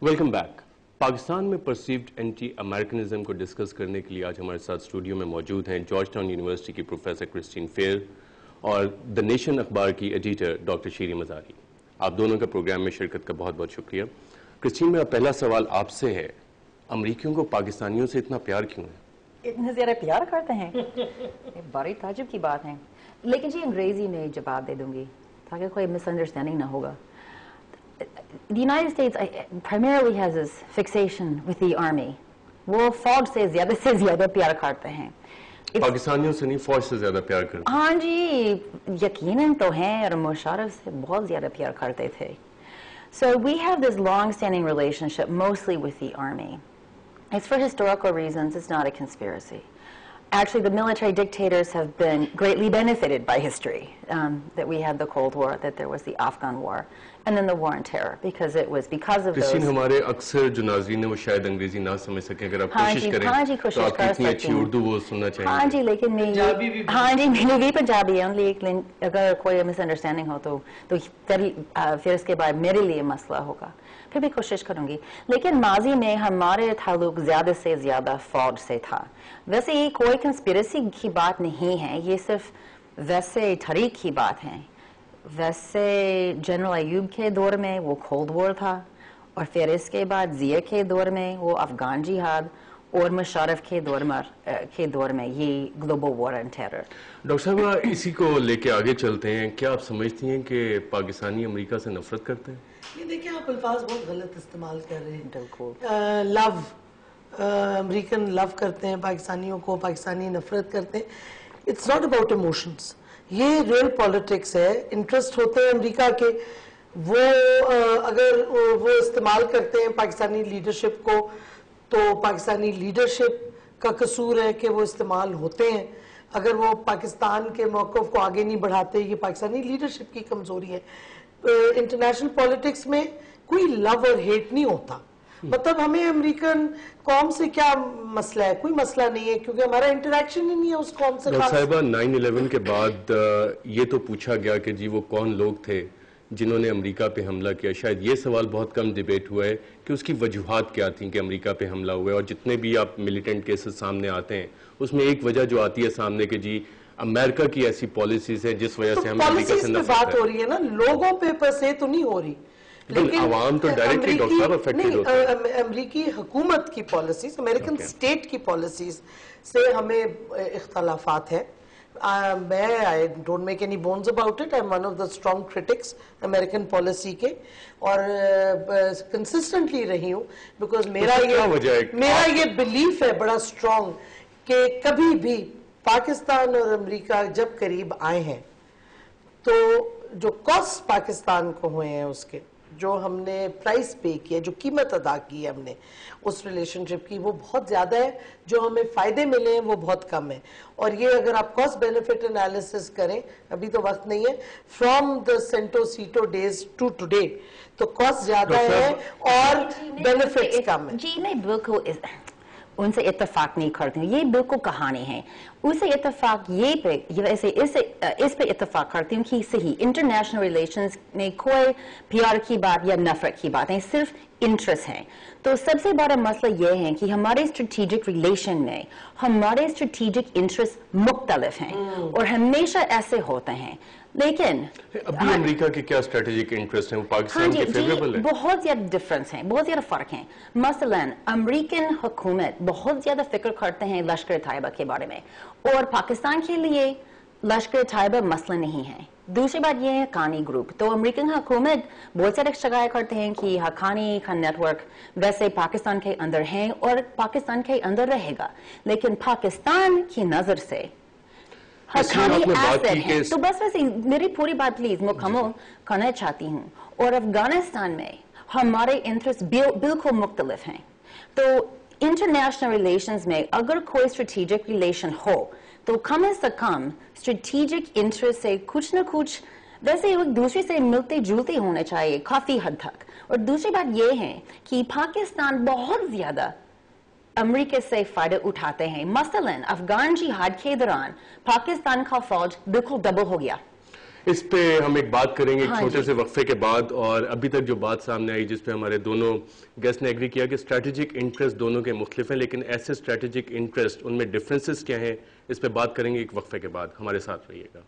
Welcome back. Pakistan میں perceived anti امریکنزم کو discuss کرنے کے لیے آج ہمارے ساتھ اسٹوڈیو میں موجود ہیں جارج ٹاؤن یونیورسٹی کی پروفیسر کرسٹین فیئر اور دا نیشن اخبار کی ایڈیٹر ڈاکٹر شیری مزاری. آپ دونوں کا پروگرام میں شرکت کا بہت بہت شکریہ. کرسٹین, میرا پہلا سوال آپ سے ہے, امریکیوں کو پاکستانیوں سے اتنا پیار کیوں ہے؟ اتنے زیادہ پیار کرتے ہیں, بڑی تعجب کی بات ہے. لیکن جی انگریزی میں جواب دے دوں گی تاکہ کوئی مس انڈرسٹینڈنگ نہ ہوگا. The United States primarily has this fixation with the army. وہ فوج سے زیادہ پیار کرتے ہیں. پاکستانیوں سے نہیں, فوج سے زیادہ پیار کرتے ہیں. ہاں جی, یقیناً تو ہیں, اور مشرف سے بہت زیادہ پیار کرتے تھے. So we have this long-standing relationship mostly with the army. It's for historical reasons, it's not a conspiracy. Actually, the military dictators have been greatly benefited by history, that we had the Cold War, that there was the Afghan War, and then the War on Terror, because it was because of those... Christine, ہمارے اکثر جو ناظرین ہیں وہ شاید انگریزی نہ سمجھ سکیں, اگر آپ کوشش کریں تو آپ کی اتنی اچھی اردو وہ سننا چاہیں گے. ہاں جی, لیکن میں بھی پنجابی ہوں, لیکن اگر کوئی مس انڈرسٹینڈنگ ہو تو پھر اس کے بعد میرے لیے مسئلہ ہوگا. پھر بھی کوشش کروں گی. لیکن ماضی میں ہمارے تعلق زیادہ سے زیادہ فوج سے تھا. ویسے یہ کوئی کنسپیرسی کی بات نہیں ہے, یہ صرف ویسے طریق کی بات ہے. ویسے جنرل ایوب کے دور میں وہ کولڈ وار تھا, اور پھر اس کے بعد ضیاء کے دور میں وہ افغان جہاد, اور مشرف کے دور میں یہ global war and terror. Doctor صاحبہ, اسی کو لے کے آگے چلتے ہیں. کیا آپ سمجھتی ہیں کہ پاکستانی امریکہ سے نفرت کرتے ہیں؟ یہ دیکھیں, آپ الفاظ بہت غلط استعمال کر رہے ہیں. بالکل لو, امریکن لو کرتے ہیں پاکستانیوں کو, پاکستانی نفرت کرتے ہیں. اٹس ناٹ اباؤٹ ایموشنز, یہ ریئل پالیٹکس ہے. انٹرسٹ ہوتے ہیں امریکہ کے, وہ اگر وہ استعمال کرتے ہیں پاکستانی لیڈرشپ کو تو پاکستانی لیڈرشپ کا قصور ہے کہ وہ استعمال ہوتے ہیں. اگر وہ پاکستان کے موقف کو آگے نہیں بڑھاتے, یہ پاکستانی لیڈرشپ کی کمزوری ہے. انٹرنیشنل پالیٹکس میں کوئی لو اور ہیٹ نہیں ہوتا. مطلب ہمیں امریکن قوم سے کیا مسئلہ ہے؟ کوئی مسئلہ نہیں ہے, کیونکہ ہمارا انٹریکشن ہی نہیں ہے اس قوم سے. ڈاکٹر صاحبہ, 9/11 کے بعد یہ تو پوچھا گیا کہ جی وہ کون لوگ تھے جنہوں نے امریکہ پہ حملہ کیا. شاید یہ سوال بہت کم ڈیبیٹ ہوا ہے کہ اس کی وجوہات کیا تھیں کہ امریکہ پہ حملہ ہوا ہے. اور جتنے بھی آپ ملیٹنٹ کیسز سامنے آتے ہیں اس میں ایک وجہ جو آتی ہے سامنے کہ جی امریکہ کی ایسی پالیسیز ہے جس وجہ سے ہم امریکہ سے نفرت ہے. بات ہو رہی ہے نا, لوگوں پہ پسے تو نہیں ہو رہی, لیکن عوام تو ڈائریکٹلی ڈاکٹر صاحب افیکٹڈ ہوتے ہیں. امریکی حکومت کی پالیسیز, امریکن اسٹیٹ کی پالیسیز سے ہمیں اختلافات ہیں. I don't make any bones about it. I'm one of the strong critics American policy کے, اور consistently رہی ہوں, because میرا یہ belief ہے بڑا strong کہ کبھی بھی پاکستان اور امریکہ جب قریب آئے ہیں تو جو کاسٹ پاکستان کو ہوئے ہیں, اس کے جو ہم نے پرائس پے کیا, جو قیمت ادا کی ہے ہم نے اس ریلیشنشپ کی, وہ بہت زیادہ ہے. جو ہمیں فائدے ملے ہیں وہ بہت کم ہے. اور یہ اگر آپ کاسٹ بینیفٹ انالیسس کریں, ابھی تو وقت نہیں ہے, فرام دا سینٹو سیٹو ڈیز ٹو ٹوڈے, تو کاسٹ زیادہ ہے اور بینیفٹس کم ہے. جی نہیں, بالکل ان سے اتفاق نہیں کرتے ہیں, یہ بالکل کہانی ہے. اس سے اتفاق اس پہ اتفاق کرتی ہوں کہ صحیح انٹرنیشنل ریلیشنز میں کوئی پیار کی بات یا نفرت کی بات نہیں, صرف انٹرسٹ ہیں. تو سب سے بڑا مسئلہ یہ ہے کہ ہمارے اسٹریٹجک ریلیشن میں ہمارے اسٹریٹجک انٹرسٹ مختلف ہیں, اور ہمیشہ ایسے ہوتے ہیں. لیکن ابھی امریکہ کے کیا اسٹریٹجک انٹرسٹ ہیں, وہ پاکستان کے فیوریبل ہیں؟ بہت زیادہ ڈفرنس ہیں, بہت زیادہ فرق ہیں. مثلا امریکن حکومت بہت زیادہ فکر کرتے ہیں لشکر طیبہ کے بارے میں, اور پاکستان کے لیے لشکر طیبہ مسئلہ نہیں ہے. دوسری بات یہ ہے حقانی گروپ. تو امریکن حکومت بہت سارے شگائے کرتے ہیں کہ حقانی کا نیٹ ورک ویسے پاکستان کے اندر ہیں اور پاکستان کے اندر رہے گا, لیکن پاکستان کی نظر سے حقانی ایسٹ ہے. تو بس ویسے میری پوری بات پلیز مکمل کرنا چاہتی ہوں. اور افغانستان میں ہمارے انٹرسٹ بالکل مختلف ہیں. تو انٹرنیشنل ریلیشنز میں اگر کوئی اسٹریٹجک ریلیشن ہو تو کم از کم اسٹریٹجک انٹرسٹ سے کچھ نہ کچھ ویسے ایک دوسرے سے ملتے جلتے ہونے چاہیے کافی حد تک. اور دوسری بات یہ ہے کہ پاکستان بہت زیادہ امریکہ سے فائدہ اٹھاتے ہیں. مثلا افغان جہاد کے دوران پاکستان کا فوج بالکل ڈبل ہو گیا. اس پہ ہم ایک بات کریں گے ایک چھوٹے سے وقفے کے بعد. اور ابھی تک جو بات سامنے آئی جس پہ ہمارے دونوں گیسٹ نے ایگری کیا کہ اسٹریٹجک انٹرسٹ دونوں کے مختلف ہیں, لیکن ایسے اسٹریٹجک انٹرسٹ ان میں ڈفرینسز کیا ہیں, اس پہ بات کریں گے ایک وقفے کے بعد. ہمارے ساتھ رہیے گا.